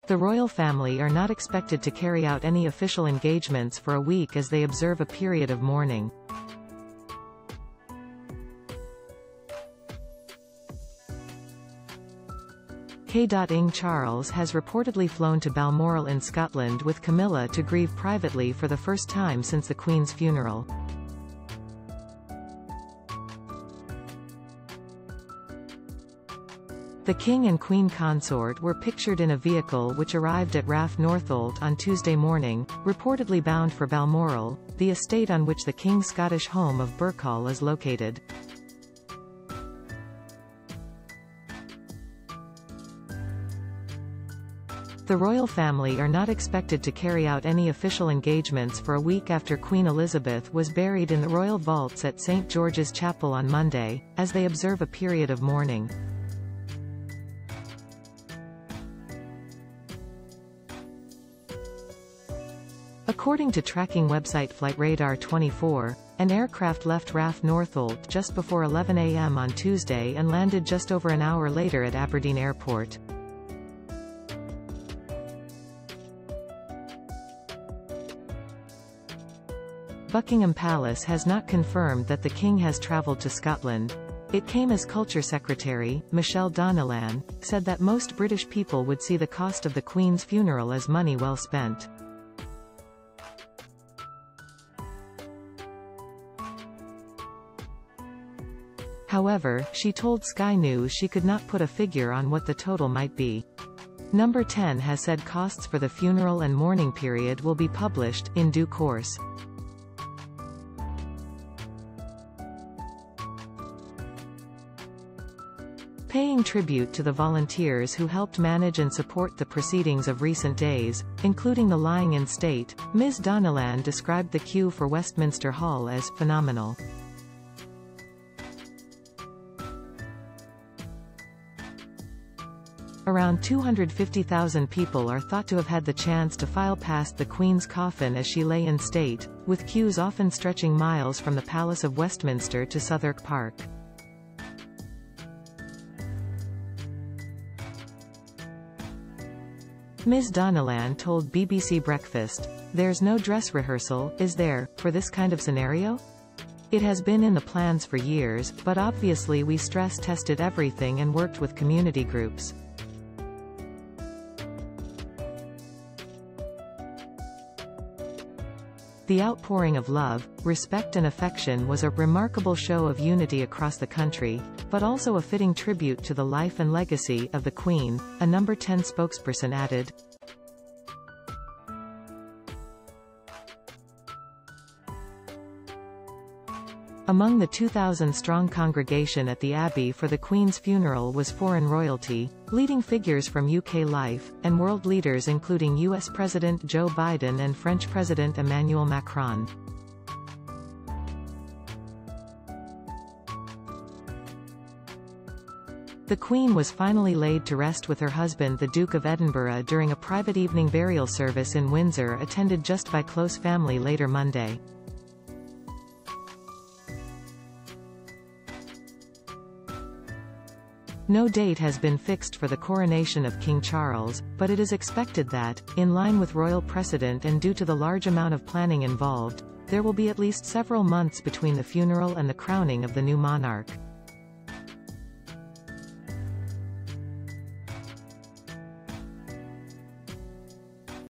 The royal family are not expected to carry out any official engagements for a week as they observe a period of mourning. King Charles has reportedly flown to Balmoral in Scotland with Camilla to grieve privately for the first time since the Queen's funeral. The King and Queen consort were pictured in a vehicle which arrived at RAF Northolt on Tuesday morning, reportedly bound for Balmoral, the estate on which the King's Scottish home of Birkhall is located. The royal family are not expected to carry out any official engagements for a week after Queen Elizabeth was buried in the royal vaults at St. George's Chapel on Monday, as they observe a period of mourning. According to tracking website Flightradar24, an aircraft left RAF Northolt just before 11 a.m. on Tuesday and landed just over an hour later at Aberdeen Airport. Buckingham Palace has not confirmed that the King has travelled to Scotland. It came as Culture Secretary, Michelle Donnellan, said that most British people would see the cost of the Queen's funeral as money well spent. However, she told Sky News she could not put a figure on what the total might be. Number 10 has said costs for the funeral and mourning period will be published in due course. Paying tribute to the volunteers who helped manage and support the proceedings of recent days, including the lying in state, Ms. Donnellan described the queue for Westminster Hall as phenomenal. Around 250,000 people are thought to have had the chance to file past the Queen's coffin as she lay in state, with queues often stretching miles from the Palace of Westminster to Southwark Park. Ms. Donnellan told BBC Breakfast, "There's no dress rehearsal, is there, for this kind of scenario? It has been in the plans for years, but obviously we stress-tested everything and worked with community groups." The outpouring of love, respect and affection was a remarkable show of unity across the country, but also a fitting tribute to the life and legacy of the Queen, a Number 10 spokesperson added. Among the 2,000-strong congregation at the Abbey for the Queen's funeral was foreign royalty, leading figures from UK life, and world leaders including US President Joe Biden and French President Emmanuel Macron. The Queen was finally laid to rest with her husband the Duke of Edinburgh during a private evening burial service in Windsor attended just by close family later Monday. No date has been fixed for the coronation of King Charles, but it is expected that, in line with royal precedent and due to the large amount of planning involved, there will be at least several months between the funeral and the crowning of the new monarch.